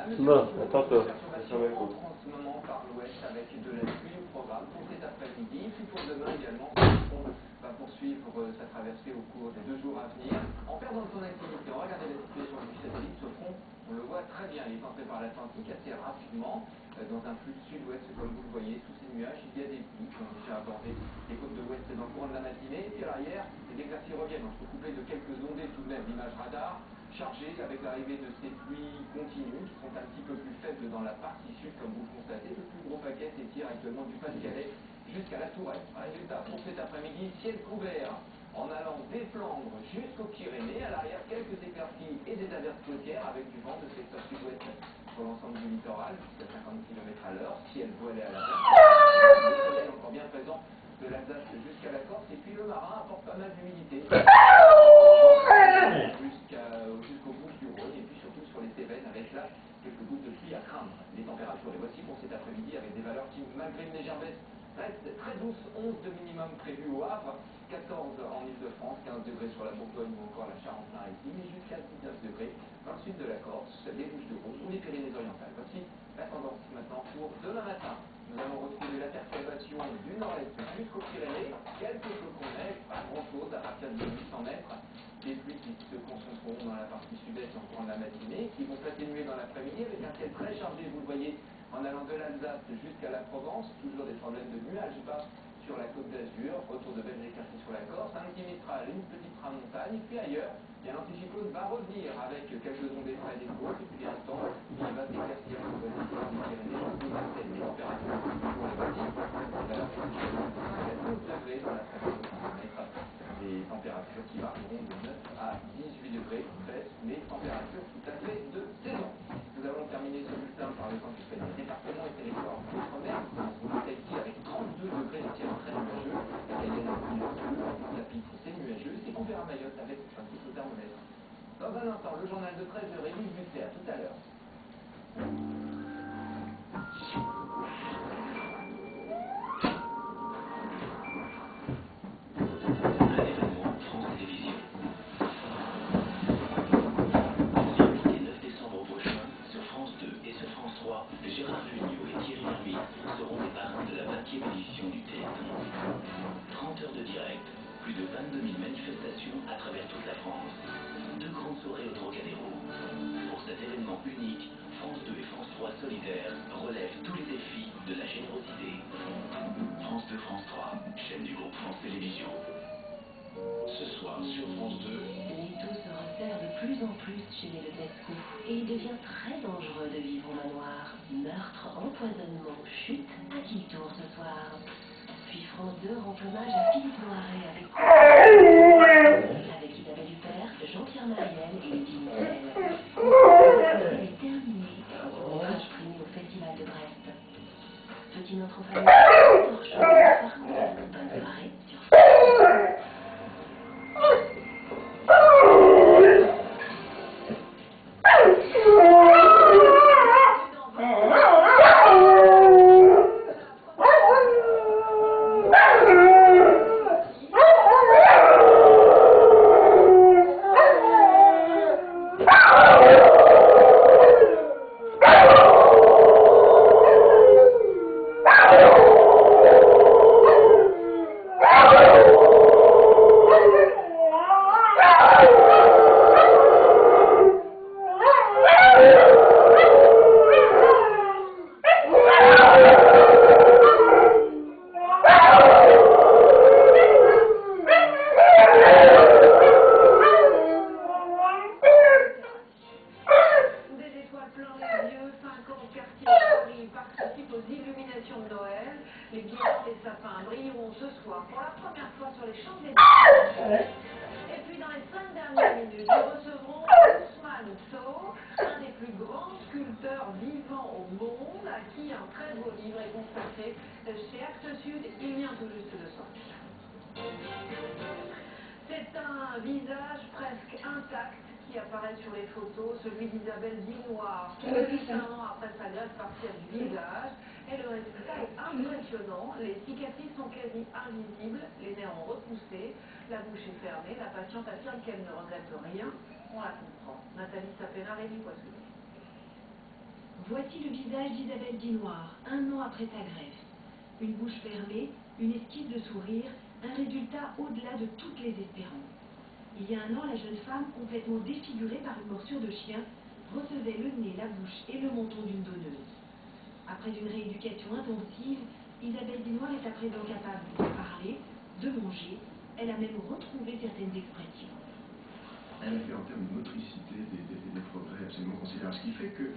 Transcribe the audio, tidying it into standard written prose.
Non, attends-toi. Entre en ce moment par l'ouest avec de la pluie au programme pour cet après-midi, puis pour demain également. On va poursuivre sa traversée au cours des 2 jours à venir. En perdant son activité, on va regarder la situation du satellite. Ce front, on le voit très bien, il est entré par l'Atlantique assez rapidement, dans un flux sud-ouest comme vous le voyez, sous ces nuages. Il y a des pluies qui ont déjà abordé les côtes de l'ouest dans le courant de la matinée. Et puis à l'arrière, les éclaircies reviennent, entrecoupées de quelques ondées tout de même d'image radar, chargées avec l'arrivée de ces pluies continues qui sont un petit peu plus faibles dans la partie sud, comme vous le constatez. Le plus gros paquet s'étire actuellement du Pas-de-Calais jusqu'à la Touraine. Résultat, pour cet après-midi, ciel couvert en allant des Flandres jusqu'aux Pyrénées. À l'arrière, quelques éclaircies et des averses côtières avec du vent de secteur sud-ouest pour l'ensemble du littoral, jusqu'à 50 km à l'heure. Ciel voilé à la mer. Le soleil encore bien présent de l'Alsace jusqu'à la Corse. Et puis le marin apporte pas mal d'humidité jusqu'aux Bouches du Rhône et puis surtout sur les Cévennes avec là quelques gouttes de pluie à craindre. Les températures, les voici pour cet après-midi avec des valeurs qui, malgré une légère baisse, restent très douces. 11 de minimum prévu au Havre, 14 en Ile-de-France, 15 degrés sur la Bourgogne ou encore la Charente-Maritime et jusqu'à 19 degrés dans le sud de la Corse, les Bouches-du-Rhône ou les Pyrénées-Orientales. Voici la tendance maintenant pour demain matin. Nous allons retrouver la perturbation du nord-est jusqu'aux Pyrénées, quelques flocons neige, pas grand-chose à partir de 800 mètres. Des pluies qui se concentreront dans la partie sud-est en courant de la matinée, qui vont s'atténuer dans l'après-midi avec un ciel très chargé, vous le voyez, en allant de l'Alsace jusqu'à la Provence, toujours des problèmes de nuages bas sur la côte d'Azur, retour de belles éclaircies sur la Corse, un petit mistral, une petite tramontane, et puis ailleurs, bien l'anticyclone va revenir avec quelques ondées près des côtes, et puis un temps, il va s'éclaircir sur le littoral des Pyrénées, jusqu'aux Ardennes. Les températures pour les voici, alors que nous sommes de 5 à 12 degrés dans l'après-midi, des températures qui varieront de 9 à 18 degrés, baisse, mais températures tout à fait de saison. Nous allons terminer ce bulletin par le temps qui fait les départements et territoires d'outre-mer. Nous commençons ici avec 32 degrés, le ciel très nuageux. La Cayenne est bleu, la Pitre c'est nuageux. C'est couvert à Mayotte avec un petit peu thermomètre. Dans un instant, le journal de 13h et Louis Buffet. À tout à l'heure. Gérard Jugnot et Thierry Lhermitte seront les parrains de la 20e édition du Téléthon. 30 heures de direct, plus de 22 000 manifestations à travers toute la France. 2 grandes soirées au Trocadéro. Pour cet événement unique, France 2 et France 3 solidaires relèvent tous les défis de la générosité. France 2, France 3, chaîne du groupe France Télévisions. Ce soir sur France 2, L'étau se resserre de plus en plus chez les Letescu et il devient très dangereux de vivre au manoir. Meurtre, empoisonnement, chute, à qui le tour ce soir? Puis France 2 rend hommage à Philippe Noiret avec Isabelle Huppert, Jean-Pierre Marielle et Eddie Mitchell. Il est terminé. Hommage primé au Festival de Brest. Petit notre famille, torchon, parcours, bonne soirée sur chez Actes Sud, il vient tout juste de sortir. C'est un visage presque intact qui apparaît sur les photos, celui d'Isabelle Dinoir, tout juste un an après sa greffe partielle du visage. Et le résultat est impressionnant. Les cicatrices sont quasi invisibles, les nerfs ont repoussé, la bouche est fermée. La patiente affirme qu'elle ne regrette rien. On la comprend. Nathalie Sapena, Rémi Poisson. Voici le visage d'Isabelle Dinoir, un an après sa greffe. Une bouche fermée, une esquisse de sourire, un résultat au-delà de toutes les espérances. Il y a un an, la jeune femme, complètement défigurée par une morsure de chien, recevait le nez, la bouche et le menton d'une donneuse. Après une rééducation intensive, Isabelle Dinoir est à présent capable de parler, de manger. Elle a même retrouvé certaines expressions. Elle a fait en termes de motricité des progrès absolument considérables. Ce qui fait que